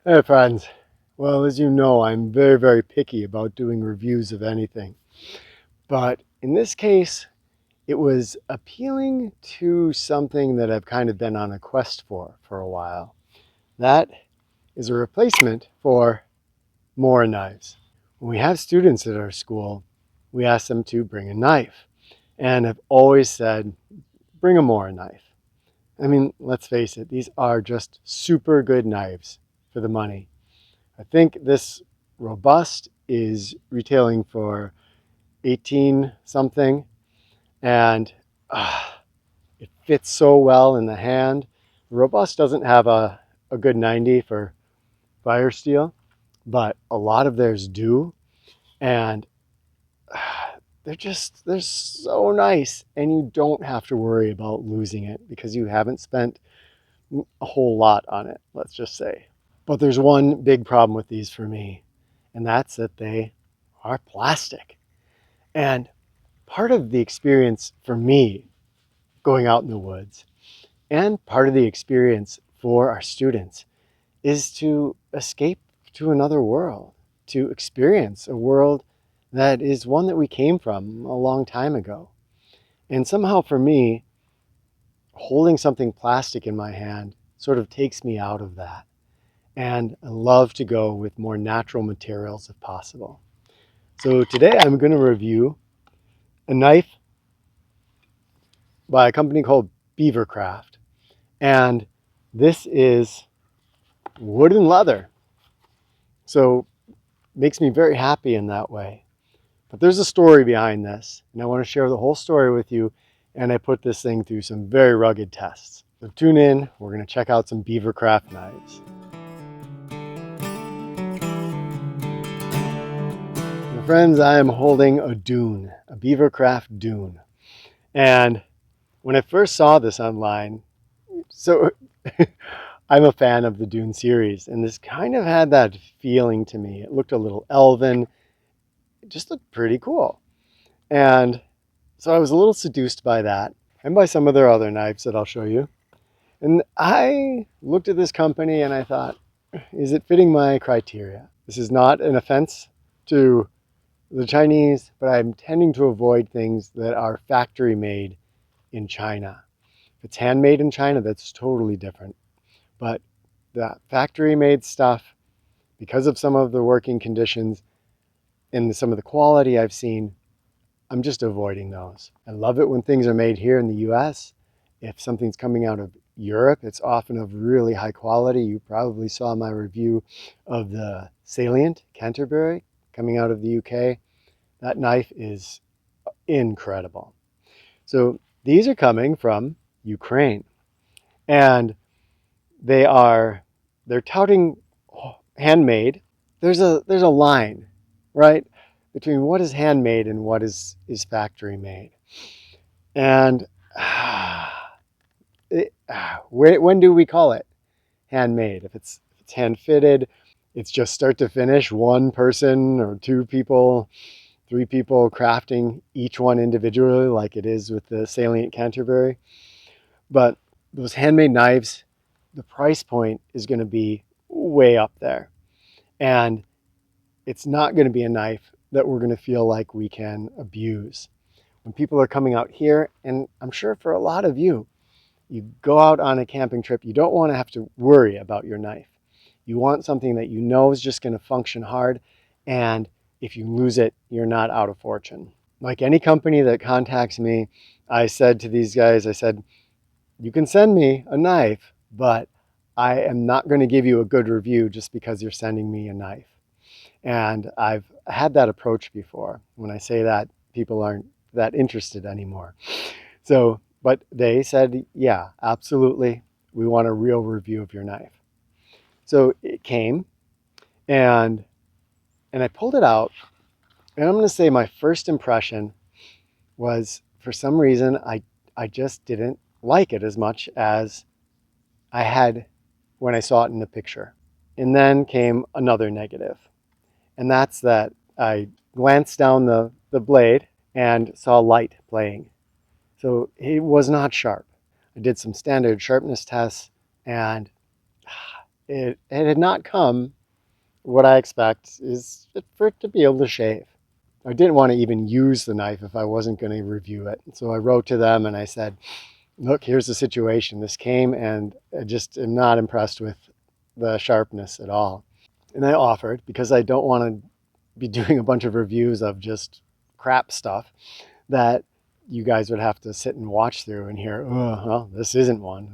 Hey friends. Well, as you know, I'm very, very picky about doing reviews of anything. But in this case, it was appealing to something that I've kind of been on a quest for a while. That is a replacement for Mora knives. When we have students at our school, we ask them to bring a knife. And I've always said, bring a Mora knife. I mean, let's face it, these are just super good knives for the money. I think this robust is retailing for 18 something, and it fits so well in the hand. The robust doesn't have a good 90 for fire steel, but a lot of theirs do, and they're so nice, and you don't have to worry about losing it because you haven't spent a whole lot on it, let's just say. But there's one big problem with these for me, and that's that they are plastic. And part of the experience for me going out in the woods and part of the experience for our students is to escape to another world, to experience a world that is one that we came from a long time ago. And somehow for me, holding something plastic in my hand sort of takes me out of that. And I love to go with more natural materials if possible. So today I'm going to review a knife by a company called Beavercraft. And this is wood and leather. So it makes me very happy in that way. But there's a story behind this, and I want to share the whole story with you. And I put this thing through some very rugged tests. So tune in, we're going to check out some Beavercraft knives. My friends, I am holding a Dune, a Beavercraft Dune. And when I first saw this online, so I'm a fan of the Dune series, and this kind of had that feeling to me. It looked a little elven. It just looked pretty cool. And so I was a little seduced by that and by some of their other knives that I'll show you. And I looked at this company and I thought, is it fitting my criteria? This is not an offense to the Chinese, but I'm tending to avoid things that are factory made in China. If it's handmade in China, that's totally different. But the factory made stuff, because of some of the working conditions and some of the quality I've seen, I'm just avoiding those. I love it when things are made here in the US. If something's coming out of Europe, it's often of really high quality. You probably saw my review of the Salient Canterbury coming out of the UK. That knife is incredible. So these are coming from Ukraine, and they're touting handmade. There's a line, right, between what is handmade and what is factory made. And when do we call it handmade? If it's hand fitted, it's just start to finish, one person or two people, three people crafting each one individually, like it is with the Salient Canterbury. But those handmade knives, the price point is going to be way up there. And it's not going to be a knife that we're going to feel like we can abuse. When people are coming out here, and I'm sure for a lot of you, you go out on a camping trip, you don't want to have to worry about your knife. You want something that you know is just going to function hard, and if you lose it, you're not out of fortune. Like any company that contacts me, I said to these guys, I said, you can send me a knife, but I am not going to give you a good review just because you're sending me a knife. And I've had that approach before. When I say that, people aren't that interested anymore. So, but they said, yeah, absolutely. We want a real review of your knife. So it came, and I pulled it out, and I'm going to say my first impression was, for some reason, I just didn't like it as much as I had when I saw it in the picture. And then came another negative, and that's that I glanced down the blade and saw light playing. So it was not sharp. I did some standard sharpness tests, and it had not come. What I expect is for it to be able to shave. I didn't want to even use the knife if I wasn't going to review it. So I wrote to them and I said, look, here's the situation. This came and I just am not impressed with the sharpness at all. And I offered, because I don't want to be doing a bunch of reviews of just crap stuff, that you guys would have to sit and watch through and hear, oh, well, this isn't one,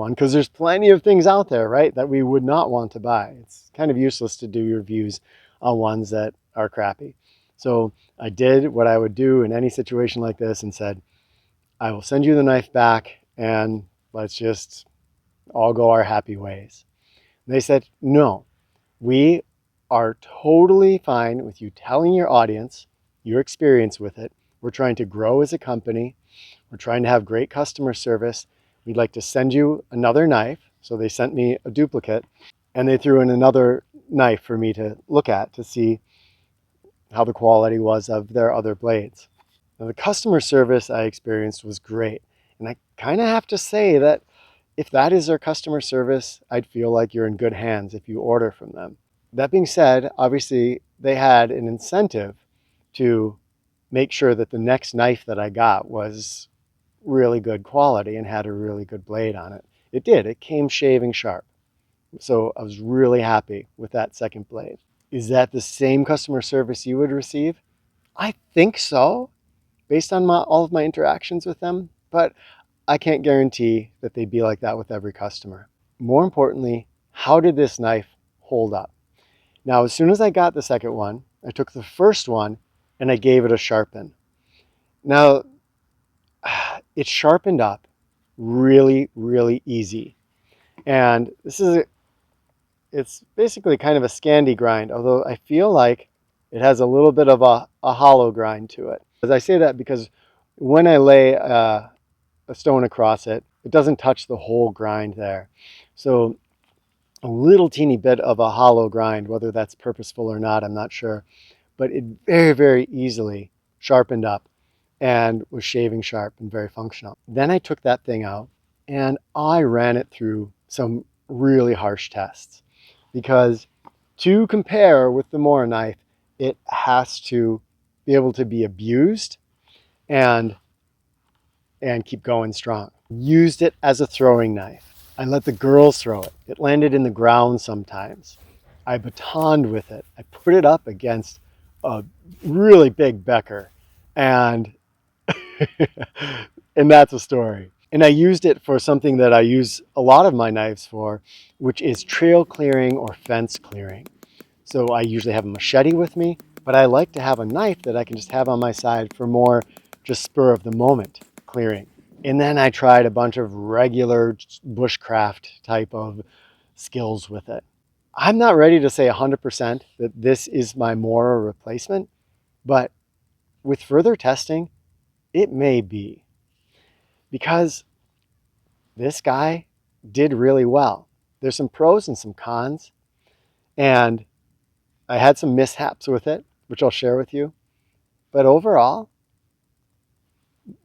because there's plenty of things out there, right, that we would not want to buy. It's kind of useless to do reviews on ones that are crappy. So I did what I would do in any situation like this and said, I will send you the knife back and let's just all go our happy ways. And they said, no, we are totally fine with you telling your audience your experience with it. We're trying to grow as a company. We're trying to have great customer service. We'd like to send you another knife. So they sent me a duplicate and they threw in another knife for me to look at to see how the quality was of their other blades. Now, the customer service I experienced was great. And I kind of have to say that if that is their customer service, I'd feel like you're in good hands if you order from them. That being said, obviously they had an incentive to make sure that the next knife that I got was really good quality and had a really good blade on it. It did. It came shaving sharp. So I was really happy with that second blade. Is that the same customer service you would receive? I think so, based on all of my interactions with them, but I can't guarantee that they'd be like that with every customer. More importantly, how did this knife hold up? Now, as soon as I got the second one, I took the first one and I gave it a sharpen. Now, it sharpened up really, really easy. And it's basically kind of a Scandi grind, although I feel like it has a little bit of a hollow grind to it. As I say that because when I lay a stone across it, it doesn't touch the whole grind there. So a little teeny bit of a hollow grind, whether that's purposeful or not, I'm not sure. But it very, very easily sharpened up and was shaving sharp and very functional. Then I took that thing out and I ran it through some really harsh tests because to compare with the Mora knife, it has to be able to be abused and keep going strong. Used it as a throwing knife. I let the girls throw it. It landed in the ground sometimes. I batoned with it. I put it up against a really big Becker and and that's a story. And I used it for something that I use a lot of my knives for, which is trail clearing or fence clearing. So I usually have a machete with me, but I like to have a knife that I can just have on my side for more just spur of the moment clearing. And then I tried a bunch of regular bushcraft type of skills with it. I'm not ready to say 100% that this is my Mora replacement, but with further testing, it may be. Because this guy did really well. There's some pros and some cons, and I had some mishaps with it, which I'll share with you. But overall,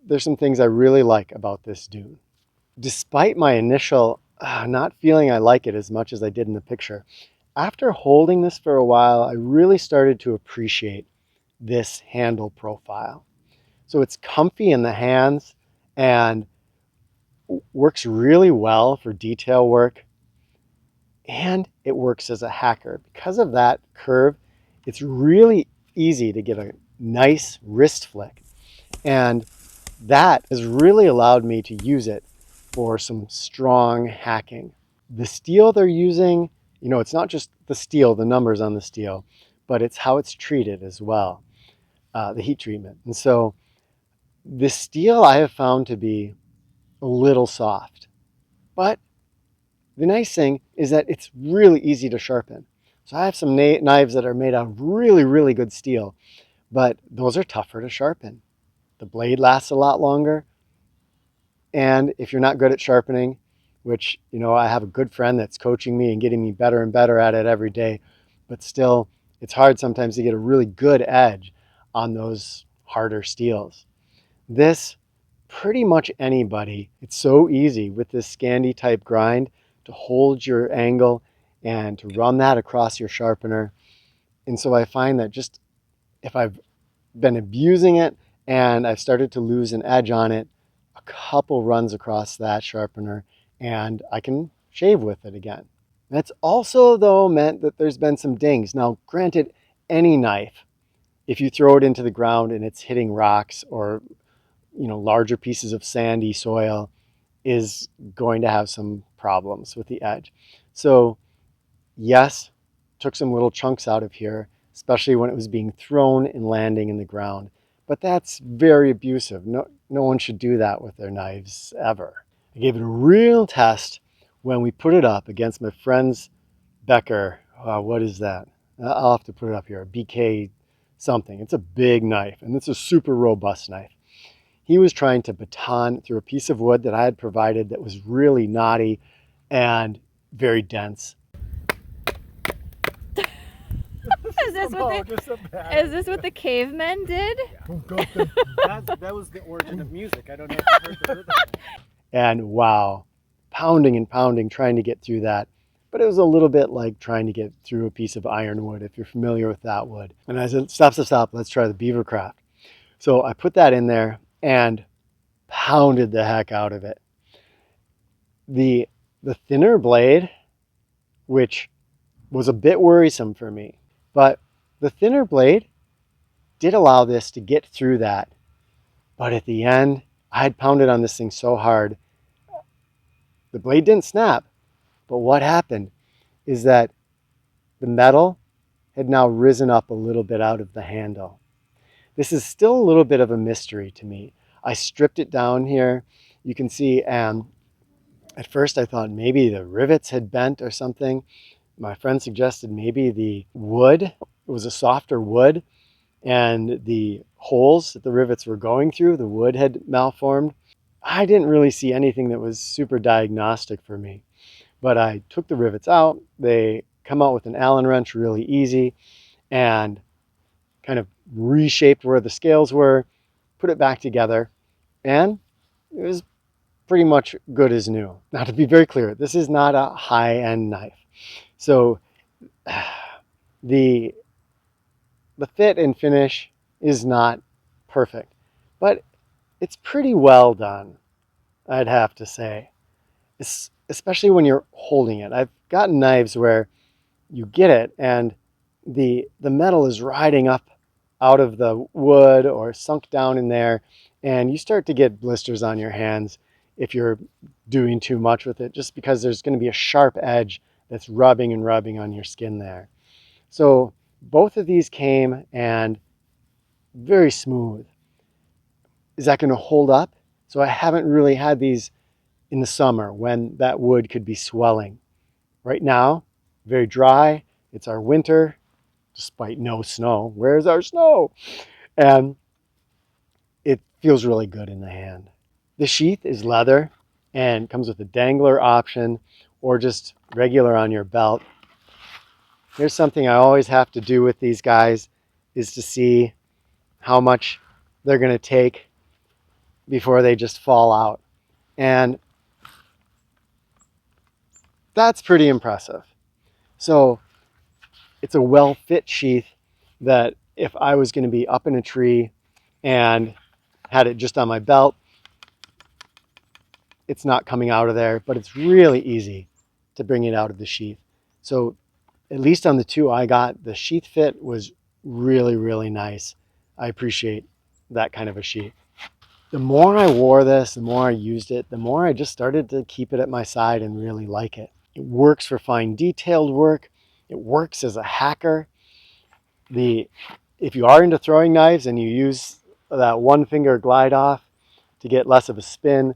there's some things I really like about this Dune. Despite my initial not feeling I like it as much as I did in the picture, after holding this for a while, I really started to appreciate this handle profile. So it's comfy in the hands and works really well for detail work, and it works as a hacker. Because of that curve, it's really easy to get a nice wrist flick. And that has really allowed me to use it for some strong hacking. The steel they're using, it's not just the steel, the numbers on the steel, but it's how it's treated as well, the heat treatment. And so the steel I have found to be a little soft, but the nice thing is that it's really easy to sharpen. So I have some knives that are made out of really, really good steel, but those are tougher to sharpen. The blade lasts a lot longer. And if you're not good at sharpening, which, I have a good friend that's coaching me and getting me better and better at it every day, but still, it's hard sometimes to get a really good edge on those harder steels. This, pretty much anybody, it's so easy with this Scandi type grind to hold your angle and to run that across your sharpener. And so I find that just if I've been abusing it and I've started to lose an edge on it, a couple runs across that sharpener and I can shave with it again. That's also, though, meant that there's been some dings. Now, granted, any knife, if you throw it into the ground and it's hitting rocks or larger pieces of sandy soil, is going to have some problems with the edge. So yes, took some little chunks out of here, especially when it was being thrown and landing in the ground. But that's very abusive. No one should do that with their knives ever. I gave it a real test when we put it up against my friend's Becker. What is that? I'll have to put it up here. BK something. It's a big knife, and it's a super robust knife. He was trying to baton through a piece of wood that I had provided that was really knotty and very dense. Is this what the cavemen did? That was the origin of music. I don't know if you heard the rhythm. And wow, pounding and pounding, trying to get through that. But it was a little bit like trying to get through a piece of ironwood, if you're familiar with that wood. And I said, stop, let's try the Beavercraft. So I put that in there and pounded the heck out of it. The thinner blade, which was a bit worrisome for me, but the thinner blade did allow this to get through that. But at the end, I had pounded on this thing so hard, the blade didn't snap. But what happened is that the metal had now risen up a little bit out of the handle. This is still a little bit of a mystery to me. I stripped it down here. You can see, at first I thought maybe the rivets had bent or something. My friend suggested maybe the wood, it was a softer wood, and the holes that the rivets were going through, the wood had malformed. I didn't really see anything that was super diagnostic for me. But I took the rivets out. They come out with an Allen wrench really easy, and kind of reshaped where the scales were, put it back together, and it was pretty much good as new. Now, to be very clear, this is not a high-end knife. So the fit and finish is not perfect, but it's pretty well done, I'd have to say. Especially when you're holding it. I've gotten knives where you get it and the metal is riding up out of the wood or sunk down in there, and you start to get blisters on your hands if you're doing too much with it, just because there's going to be a sharp edge that's rubbing and rubbing on your skin there. So both of these came and very smooth. Is that going to hold up? So I haven't really had these in the summer when that wood could be swelling. Right now, very dry. It's our winter, despite no snow. Where's our snow? And it feels really good in the hand. The sheath is leather and comes with a dangler option or just regular on your belt. Here's something I always have to do with these guys, is to see how much they're going to take before they just fall out. And that's pretty impressive. So it's a well-fit sheath that if I was going to be up in a tree and had it just on my belt, it's not coming out of there, but it's really easy to bring it out of the sheath. So at least on the two I got, the sheath fit was really, really nice. I appreciate that kind of a sheath. The more I wore this, the more I used it, the more I just started to keep it at my side and really like it. It works for fine detailed work. It works as a hacker. If you are into throwing knives and you use that one finger glide off to get less of a spin,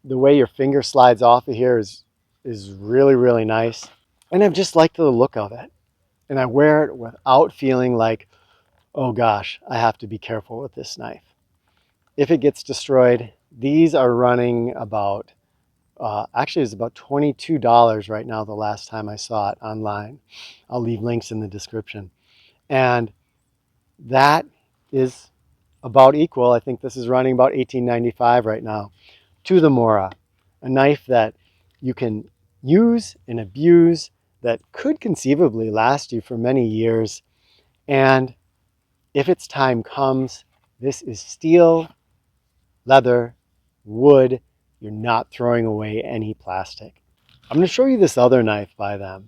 the way your finger slides off of here is really, really nice. And I've just liked the look of it. And I wear it without feeling like, oh gosh, I have to be careful with this knife. If it gets destroyed, these are running about, actually it's about $22 right now the last time I saw it online. I'll leave links in the description. And that is about equal. I think this is running about $18.95 right now to the Mora, a knife that you can use and abuse, that could conceivably last you for many years. And if its time comes, this is steel, leather, wood. You're not throwing away any plastic. I'm going to show you this other knife by them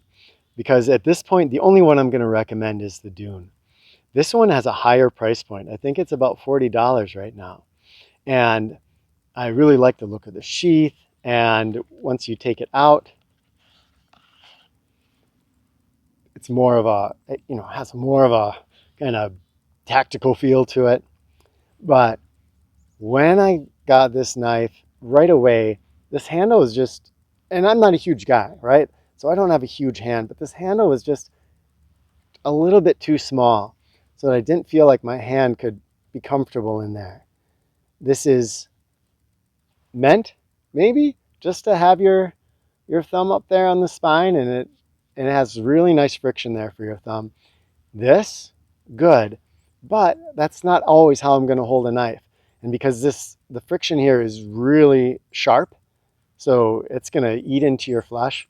because at this point, the only one I'm going to recommend is the Dune. This one has a higher price point. I think it's about $40 right now. And I really like the look of the sheath. And once you take it out, it's more of a, has more of a kind of tactical feel to it. But when I got this knife right away, this handle was just, and I'm not a huge guy, right? So I don't have a huge hand, but this handle was just a little bit too small so that I didn't feel like my hand could be comfortable in there. This is meant maybe just to have your thumb up there on the spine, and it has really nice friction there for your thumb. This, good, but that's not always how I'm going to hold a knife. And because the friction here is really sharp, so it's going to eat into your flesh.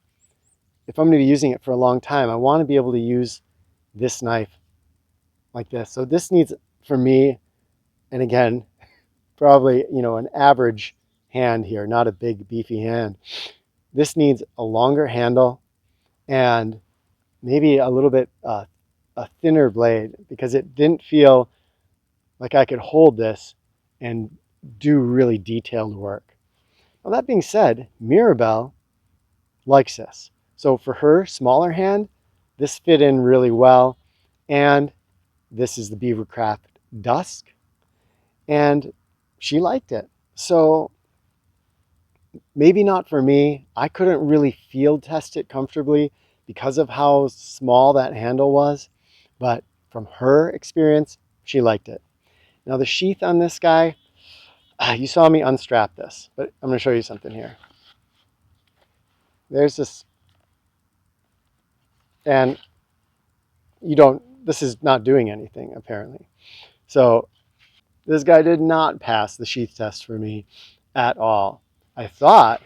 If I'm going to be using it for a long time, I want to be able to use this knife like this. So this needs, for me, and again, probably, an average hand here, not a big beefy hand. This needs a longer handle and maybe a little bit a thinner blade because it didn't feel like I could hold this and do really detailed work. Now that being said, Mirabelle likes this. So for her smaller hand, this fit in really well. And this is the Beavercraft Dusk. And she liked it. So maybe not for me. I couldn't really field test it comfortably because of how small that handle was. But from her experience, she liked it. Now the sheath on this guy, you saw me unstrap this, but I'm going to show you something here. There's this, and this is not doing anything apparently. So this guy did not pass the sheath test for me at all. I thought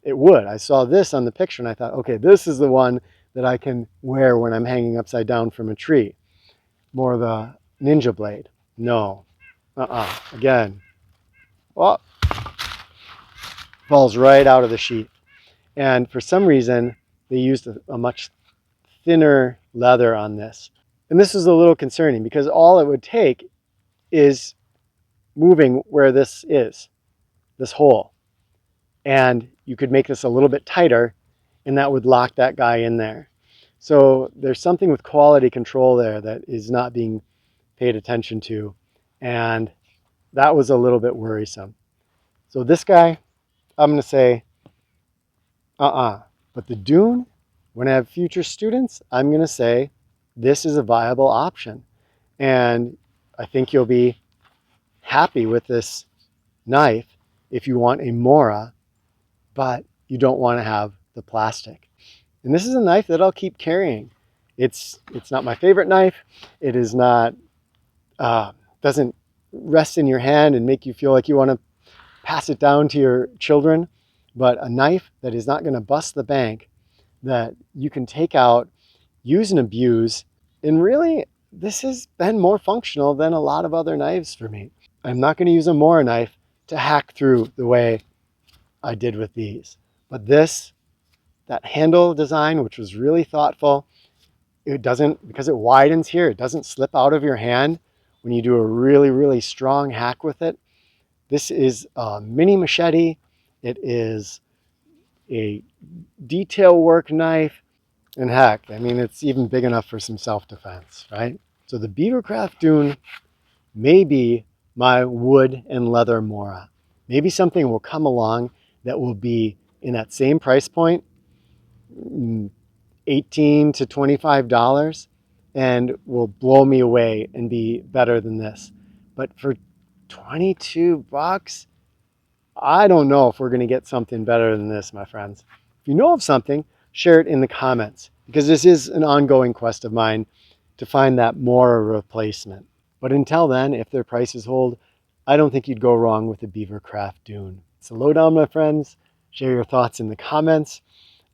it would. I saw this on the picture and I thought, okay, this is the one that I can wear when I'm hanging upside down from a tree. More of the ninja blade. No. Again. Well, falls right out of the sheath. And for some reason, they used a much thinner leather on this. And this is a little concerning because all it would take is moving where this is, this hole. And you could make this a little bit tighter and that would lock that guy in there. So there's something with quality control there that is not being paid attention to. And that was a little bit worrisome. So this guy, I'm going to say, But the Dune, when I have future students, I'm going to say this is a viable option. And I think you'll be happy with this knife if you want a Mora, but you don't want to have the plastic. And this is a knife that I'll keep carrying. It's not my favorite knife. It is not, doesn't rest in your hand and make you feel like you want to pass it down to your children, but a knife that is not going to bust the bank, that you can take out, use and abuse. And really, this has been more functional than a lot of other knives for me. I'm not going to use a Mora knife to hack through the way I did with these. But this, that handle design, which was really thoughtful, it doesn't, because it widens here, it doesn't slip out of your hand when you do a really, really strong hack with it. This is a mini machete. It is a detail work knife. And heck, I mean, it's even big enough for some self-defense, right? So the Beavercraft Dune may be my wood and leather Mora. Maybe something will come along that will be in that same price point, $18 to $25, and will blow me away and be better than this. But for 22 bucks, I don't know if we're going to get something better than this, my friends. If you know of something, share it in the comments, because this is an ongoing quest of mine to find that Mora replacement. But until then, if their prices hold, I don't think you'd go wrong with the Beavercraft Dune. It's a lowdown, my friends. Share your thoughts in the comments,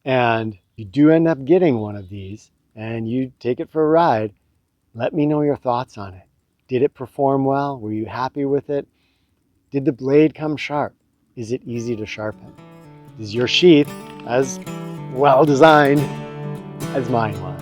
and If you do end up getting one of these and you take it for a ride, let me know your thoughts on it. Did it perform well? Were you happy with it? Did the blade come sharp? Is it easy to sharpen? Is your sheath as well designed as mine was?